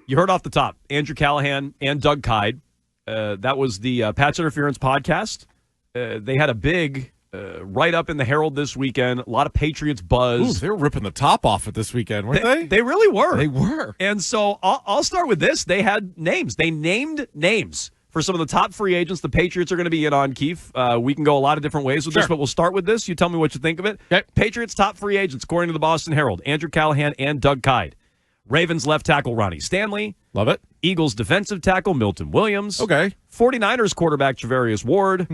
You heard off the top, Andrew Callahan and Doug Kyde. That was the Patch Interference podcast. They had a big write-up in the Herald this weekend. A lot of Patriots buzz. Ooh, they were ripping the top off it this weekend, weren't they? They really were. They were. And so I'll start with this. They had names. They named names for some of the top free agents the Patriots are going to be in on, Keefe. We can go a lot of different ways with this, but we'll start with this. You tell me what you think of it. Okay. Patriots top free agents, according to the Boston Herald, Andrew Callahan and Doug Kyde. Ravens left tackle Ronnie Stanley. Love it. Eagles defensive tackle Milton Williams. Okay. 49ers quarterback Travarius Ward.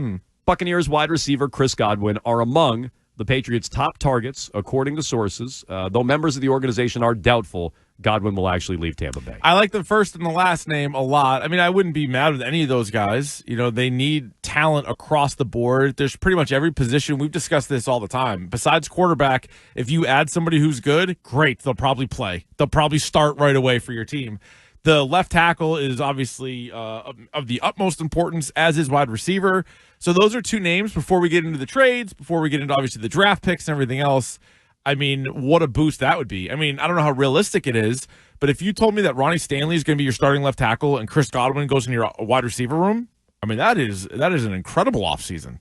Buccaneers wide receiver Chris Godwin are among the Patriots' top targets, according to sources. Though members of the organization are doubtful Godwin will actually leave Tampa Bay. I like the first and the last name a lot. I mean, I wouldn't be mad with any of those guys. You know, they need talent across the board. There's pretty much every position. We've discussed this all the time. Besides quarterback, if you add somebody who's good, great. They'll probably play. They'll probably start right away for your team. The left tackle is obviously of the utmost importance, as is wide receiver. So those are two names before we get into the trades, before we get into obviously the draft picks and everything else. I mean, what a boost that would be. I mean, I don't know how realistic it is, but if you told me that Ronnie Stanley is going to be your starting left tackle and Chris Godwin goes in your wide receiver room, I mean, that is an incredible offseason.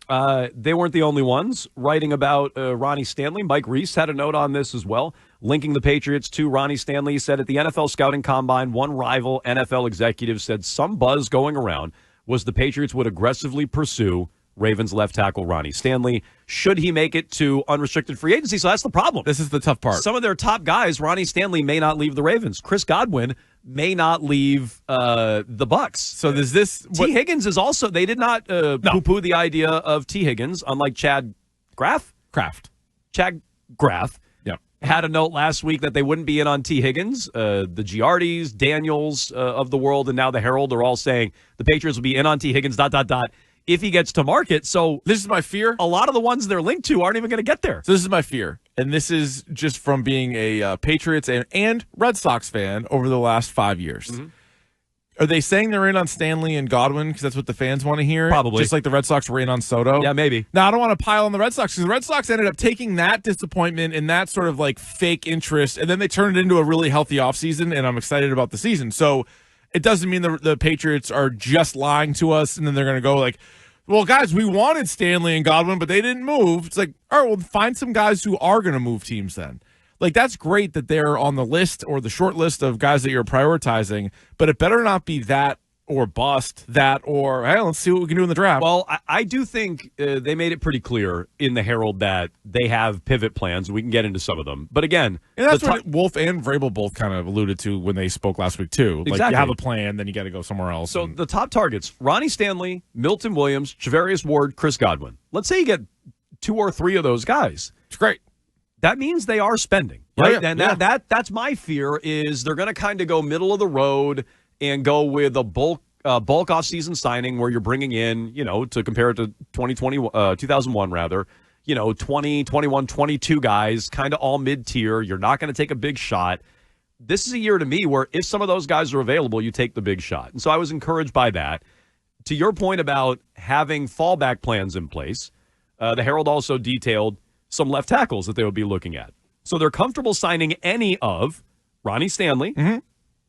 They weren't the only ones writing about Ronnie Stanley. Mike Reese had a note on this as well, linking the Patriots to Ronnie Stanley. He said at the NFL Scouting Combine, one rival NFL executive said some buzz going around was the Patriots would aggressively pursue Ravens left tackle Ronnie Stanley should he make it to unrestricted free agency. So that's the problem. This is the tough part. Some of their top guys, Ronnie Stanley may not leave the Ravens. Chris Godwin may not leave the Bucks. So does this T. Higgins is also, they did not poo-poo the idea of T. Higgins, unlike Chad Chad Graff had a note last week that they wouldn't be in on T. Higgins. The Giardis, Daniels of the world, and now the Herald are all saying the Patriots will be in on T. Higgins, ... if he gets to market. So this is my fear. A lot of the ones they're linked to aren't even going to get there. So this is my fear. And this is just from being a Patriots and Red Sox fan over the last 5 years. Mm-hmm. Are they saying they're in on Stanley and Godwin because that's what the fans want to hear? Probably. Just like the Red Sox were in on Soto? Yeah, maybe. Now, I don't want to pile on the Red Sox because the Red Sox ended up taking that disappointment and that sort of like fake interest, and then they turned it into a really healthy offseason, and I'm excited about the season. So it doesn't mean the Patriots are just lying to us, and then they're going to go like, well, guys, we wanted Stanley and Godwin, but they didn't move. It's like, all right, well, find some guys who are going to move teams then. Like, that's great that they're on the list or the short list of guys that you're prioritizing, but it better not be that or bust, that or, hey, let's see what we can do in the draft. Well, I do think they made it pretty clear in the Herald that they have pivot plans. We can get into some of them. But again, and that's what Wolf and Vrabel both kind of alluded to when they spoke last week, too. Exactly. Like, you have a plan, then you got to go somewhere else. So the top targets, Ronnie Stanley, Milton Williams, Travarius Ward, Chris Godwin. Let's say you get 2 or 3 of those guys. It's great. That means they are spending, right? Yeah, and yeah. That's my fear is they're going to kind of go middle of the road and go with a bulk off-season signing where you're bringing in, to compare it to 2001 rather, 20, 21, 22 guys, kind of all mid-tier. You're not going to take a big shot. This is a year to me where if some of those guys are available, you take the big shot. And so I was encouraged by that. To your point about having fallback plans in place, the Herald also detailed some left tackles that they would be looking at. So they're comfortable signing any of Ronnie Stanley,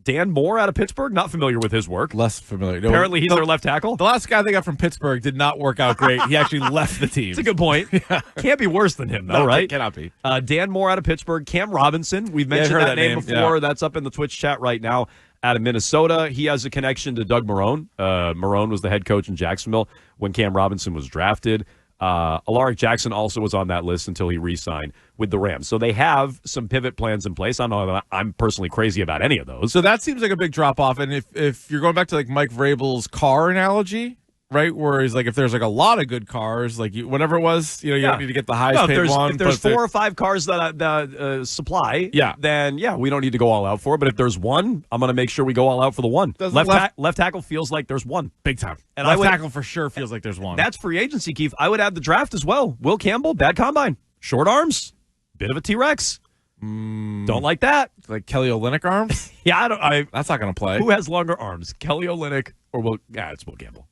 Dan Moore out of Pittsburgh, not familiar with his work. Less familiar. No, apparently he's their left tackle. The last guy they got from Pittsburgh did not work out great. He actually left the team. It's a good point. Yeah. Can't be worse than him, though, no, right? It cannot be. Dan Moore out of Pittsburgh. Cam Robinson. We've mentioned that name before. Yeah. That's up in the Twitch chat right now. Out of Minnesota. He has a connection to Doug Marrone. Marrone was the head coach in Jacksonville when Cam Robinson was drafted. Alaric Jackson also was on that list until he re-signed with the Rams. So they have some pivot plans in place. I don't know if I'm personally crazy about any of those. So that seems like a big drop-off. And if you're going back to like Mike Vrabel's car analogy, right, where he's like, if there's like a lot of good cars, like whatever it was, you don't need to get the highest paid one. If there's 4 or 5 cars that supply, then we don't need to go all out for it. But if there's one, I'm going to make sure we go all out for the one. Left tackle feels like there's one. Big time. And left tackle for sure feels like there's one. That's free agency, Keefe. I would add the draft as well. Will Campbell, bad combine. Short arms, bit of a T-Rex. Don't like that. Like Kelly Olynyk arms? That's not going to play. Who has longer arms, Kelly Olynyk or it's Will Campbell.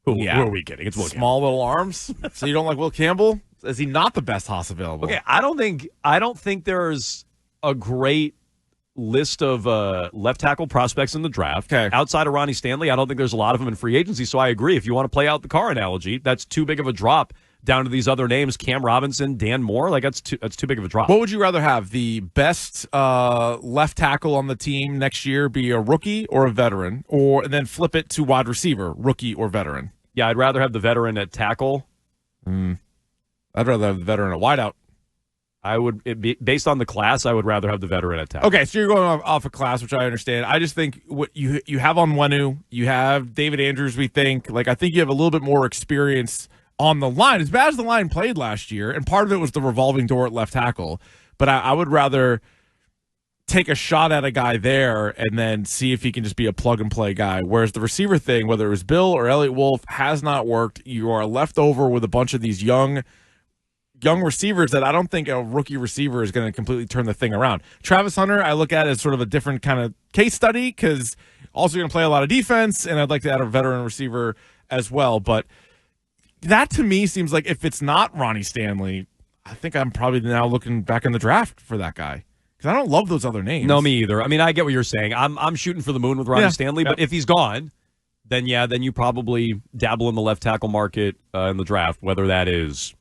Who are we kidding? It's Will Campbell. Small little arms. So you don't like Will Campbell? Is he not the best Haas available? Okay, I don't think there's a great list of left tackle prospects in the draft. Okay. Outside of Ronnie Stanley, I don't think there's a lot of them in free agency, so I agree. If you want to play out the car analogy, that's too big of a drop down to these other names, Cam Robinson, Dan Moore. Like, that's too big of a drop. What would you rather have? The best left tackle on the team next year be a rookie or a veteran? And then flip it to wide receiver, rookie or veteran? Yeah, I'd rather have the veteran at tackle. I'd rather have the veteran at wideout. Based on the class, I would rather have the veteran at tackle. Okay, so you're going off a class, which I understand. I just think what you have on Wenu, you have David Andrews, we think. Like, I think you have a little bit more experience on the line. As bad as the line played last year, and part of it was the revolving door at left tackle, but I would rather take a shot at a guy there and then see if he can just be a plug-and-play guy. Whereas the receiver thing, whether it was Bill or Elliott Wolf, has not worked. You are left over with a bunch of these young receivers that I don't think a rookie receiver is going to completely turn the thing around. Travis Hunter, I look at as sort of a different kind of case study because also going to play a lot of defense, and I'd like to add a veteran receiver as well. But that to me seems like if it's not Ronnie Stanley, I think I'm probably now looking back in the draft for that guy because I don't love those other names. No, me either. I mean, I get what you're saying. I'm shooting for the moon with Ronnie Stanley, but if he's gone, then you probably dabble in the left tackle market in the draft, whether that is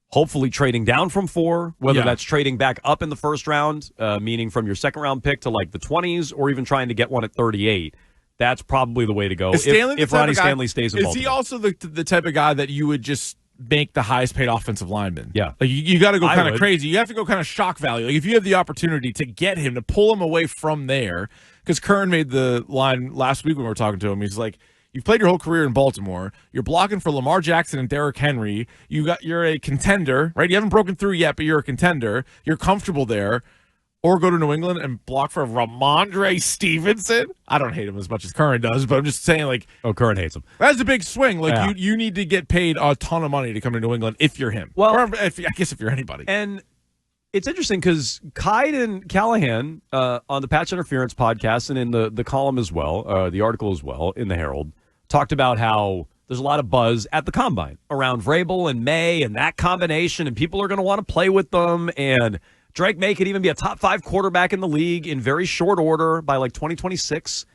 hopefully trading down from 4, whether that's trading back up in the first round, meaning from your second round pick to like the 20s, or even trying to get one at 38. That's probably the way to go if Ronnie Stanley stays in Baltimore. Is he also the type of guy that you would just make the highest paid offensive lineman? Yeah. Like you got to go kind of crazy. You have to go kind of shock value. Like if you have the opportunity to get him, to pull him away from there, because Kern made the line last week when we were talking to him. He's like, you've played your whole career in Baltimore. You're blocking for Lamar Jackson and Derrick Henry. You're a contender, right? You haven't broken through yet, but you're a contender. You're comfortable there. Or go to New England and block for Ramondre Stevenson. I don't hate him as much as Curran does, but I'm just saying, like, Curran hates him. That's a big swing. Like, you need to get paid a ton of money to come to New England if you're him. Well, or I guess if you're anybody. And it's interesting because Kide and Callahan on the Patch Interference podcast and in the column as well, the article as well in the Herald, talked about how there's a lot of buzz at the Combine around Vrabel and May and that combination, and people are going to want to play with them, and Drake May could even be a top 5 quarterback in the league in very short order by like 2026.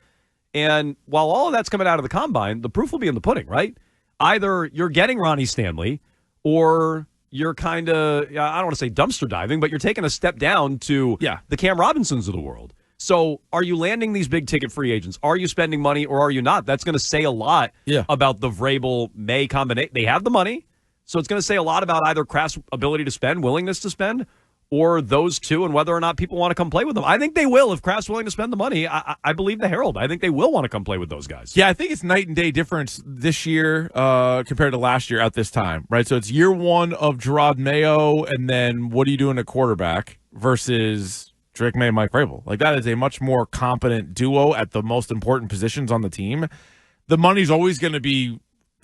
And while all of that's coming out of the Combine, the proof will be in the pudding, right? Either you're getting Ronnie Stanley or you're kind of, I don't want to say dumpster diving, but you're taking a step down to the Cam Robinsons of the world. So are you landing these big ticket free agents? Are you spending money or are you not? That's going to say a lot about the Vrabel-May combination. They have the money, so it's going to say a lot about either Kraft's ability to spend, willingness to spend, or those two and whether or not people want to come play with them. I think they will if Kraft's willing to spend the money. I believe the Herald. I think they will want to come play with those guys. Yeah, I think it's night and day difference this year compared to last year at this time, right? So it's year one of Gerard Mayo, and then what are you doing at quarterback versus Drake May and Mike Vrabel? Like, that is a much more competent duo at the most important positions on the team. The money's always going to be,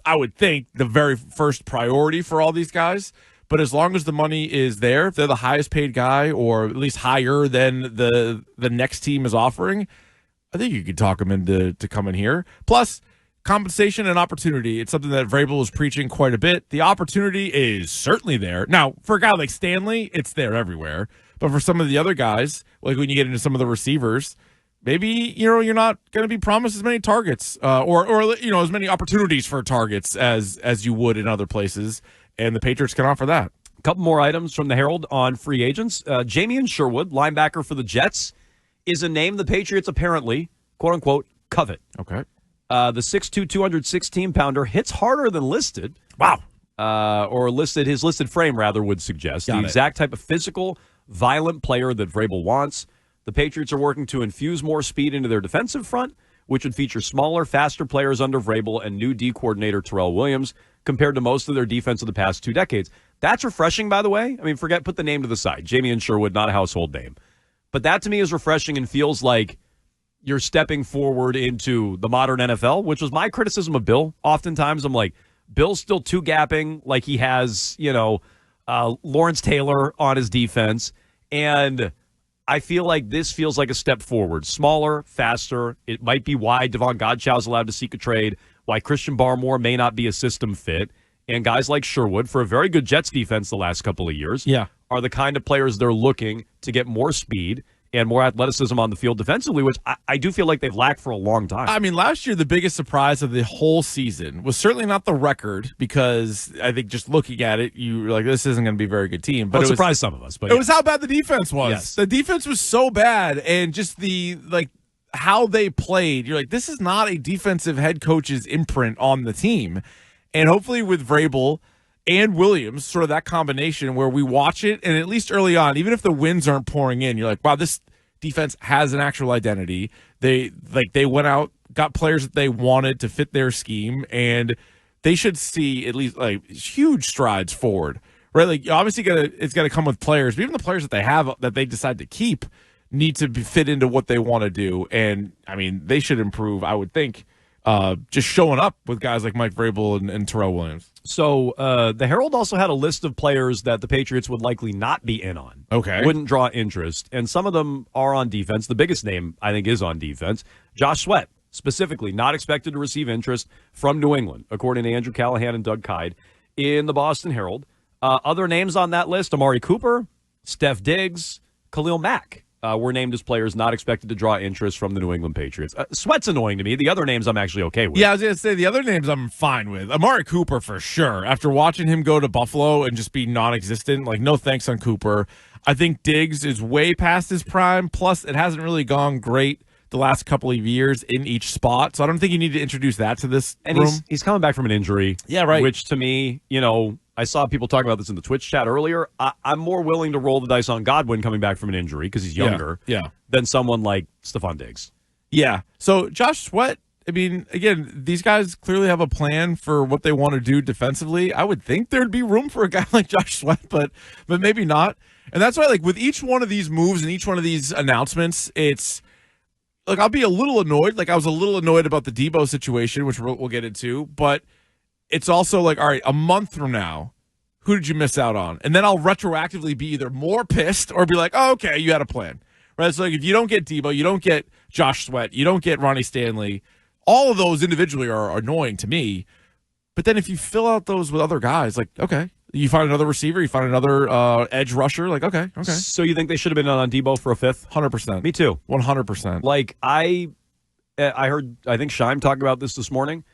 I would think, the very first priority for all these guys. But as long as the money is there, if they're the highest paid guy or at least higher than the next team is offering, I think you could talk them into coming here. Plus, compensation and opportunity. It's something that Vrabel is preaching quite a bit. The opportunity is certainly there. Now, for a guy like Stanley, it's there everywhere. But for some of the other guys, like when you get into some of the receivers, maybe you're not going to be promised as many targets or as many opportunities for targets as you would in other places. And the Patriots can offer that. A couple more items from the Herald on free agents. Jamie Sherwood, linebacker for the Jets, is a name the Patriots apparently, quote-unquote, covet. Okay. The 6'2", 216-pounder hits harder than listed. Wow. His listed frame, rather, would suggest. The exact type of physical, violent player that Vrabel wants. The Patriots are working to infuse more speed into their defensive front, which would feature smaller, faster players under Vrabel and new D coordinator Terrell Williams, compared to most of their defense of the past 2 decades. That's refreshing, by the way. I mean, put the name to the side. Jamie Sherwood, not a household name. But that to me is refreshing and feels like you're stepping forward into the modern NFL, which was my criticism of Bill. Oftentimes I'm like, Bill's still two-gapping like he has, Lawrence Taylor on his defense. And I feel like this feels like a step forward. Smaller, faster. It might be why Devon Godchau's allowed to seek a trade, why Christian Barmore may not be a system fit. And guys like Sherwood, for a very good Jets defense the last couple of years, are the kind of players they're looking to get more speed and more athleticism on the field defensively, which I do feel like they've lacked for a long time. I mean, last year, the biggest surprise of the whole season was certainly not the record, because I think just looking at it, you were like, this isn't going to be a very good team. But it surprised some of us. But it was how bad the defense was. Yes. The defense was so bad, and just how they played, you're like, this is not a defensive head coach's imprint on the team. And hopefully with Vrabel and Williams, sort of that combination where we watch it, and at least early on, even if the wins aren't pouring in, you're like, wow, this defense has an actual identity. They went out, got players that they wanted to fit their scheme, and they should see at least huge strides forward. Right? Like, obviously it's got to come with players, but even the players that they have that they decide to keep need to fit into what they want to do. And I mean, they should improve, I would think, just showing up with guys like Mike Vrabel and Terrell Williams. So the Herald also had a list of players that the Patriots would likely not be in on. Okay. Wouldn't draw interest. And some of them are on defense. The biggest name, I think, is on defense. Josh Sweat, specifically, not expected to receive interest from New England, according to Andrew Callahan and Doug Kide in the Boston Herald. Other names on that list, Amari Cooper, Steph Diggs, Khalil Mack. Were named as players not expected to draw interest from the New England Patriots. Sweat's annoying to me. The other names I'm actually okay with. Yeah, I was going to say, the other names I'm fine with. Amari Cooper, for sure. After watching him go to Buffalo and just be non-existent, no thanks on Cooper. I think Diggs is way past his prime. Plus, it hasn't really gone great the last couple of years in each spot. So I don't think you need to introduce that to this room. He's coming back from an injury. Yeah, right. Which, to me, I saw people talking about this in the Twitch chat earlier. I'm more willing to roll the dice on Godwin coming back from an injury because he's younger than someone like Stephon Diggs. Yeah. So Josh Sweat, I mean, again, these guys clearly have a plan for what they want to do defensively. I would think there'd be room for a guy like Josh Sweat, but maybe not. And that's why, with each one of these moves and each one of these announcements, it's I'll be a little annoyed. I was a little annoyed about the Debo situation, which we'll get into, but it's also all right, a month from now, who did you miss out on? And then I'll retroactively be either more pissed or be like, oh, okay, you had a plan. Right? So if you don't get Debo, you don't get Josh Sweat, you don't get Ronnie Stanley, all of those individually are annoying to me. But then if you fill out those with other guys, okay, you find another receiver, you find another edge rusher, okay. So you think they should have been on Debo for a fifth? 100%. Me too. 100%. I heard, I think Scheim talked about this morning.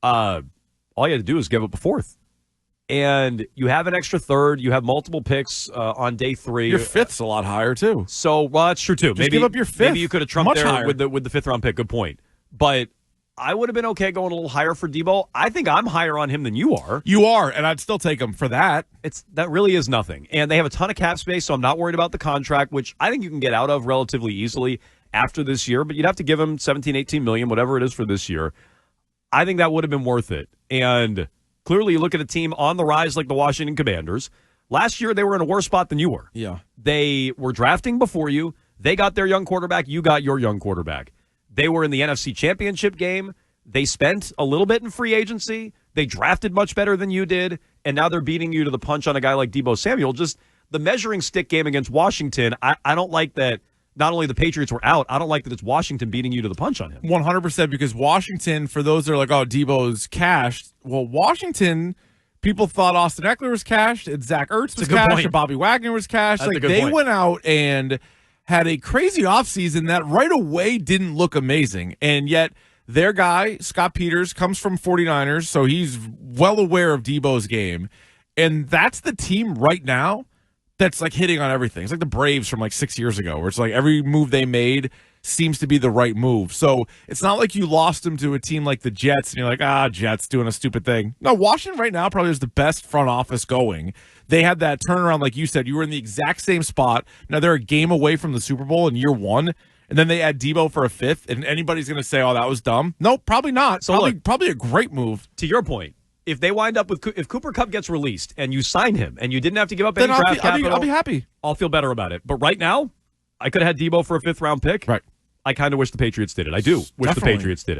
All you had to do is give up a fourth. And you have an extra third. You have multiple picks on day 3. Your fifth's a lot higher, too. So, that's true, too. Just give up your fifth. Maybe you could have trumped there with the fifth-round pick. Good point. But I would have been okay going a little higher for Debo. I think I'm higher on him than you are. You are, and I'd still take him for that. That really is nothing. And they have a ton of cap space, so I'm not worried about the contract, which I think you can get out of relatively easily after this year. But you'd have to give him $17, $18 million, whatever it is for this year. I think that would have been worth it. And clearly, you look at a team on the rise like the Washington Commanders. Last year, they were in a worse spot than you were. Yeah. They were drafting before you. They got their young quarterback. You got your young quarterback. They were in the NFC Championship game. They spent a little bit in free agency. They drafted much better than you did. And now they're beating you to the punch on a guy like Debo Samuel. Just the measuring stick game against Washington, I don't like that. Not only the Patriots were out, I don't like that it's Washington beating you to the punch on him. 100%, because Washington, for those that are like, oh, Debo's cashed. Well, Washington, people thought Austin Eckler was cashed, and Zach Ertz was cashed, and Bobby Wagner was cashed. They went out and had a crazy offseason that right away didn't look amazing. And yet their guy, Scott Peters, comes from 49ers, so he's well aware of Debo's game. And that's the team right now that's hitting on everything. It's like the Braves from 6 years ago, where it's every move they made seems to be the right move. So it's not like you lost him to a team like the Jets and you're like, Jets doing a stupid thing. No, Washington right now probably is the best front office going. They had that turnaround, like you said. You were in the exact same spot. Now they're a game away from the Super Bowl in year 1, and then they add Debo for a fifth, and anybody's going to say, oh, that was dumb. No, probably not. So probably a great move. To your point, if they wind up with, if Cooper Kupp gets released and you sign him and you didn't have to give up any draft capital, I'll be happy. I'll feel better about it. But right now, I could have had Debo for a 5th round pick. Right. I kind of wish the Patriots did it. I do wish the Patriots did it.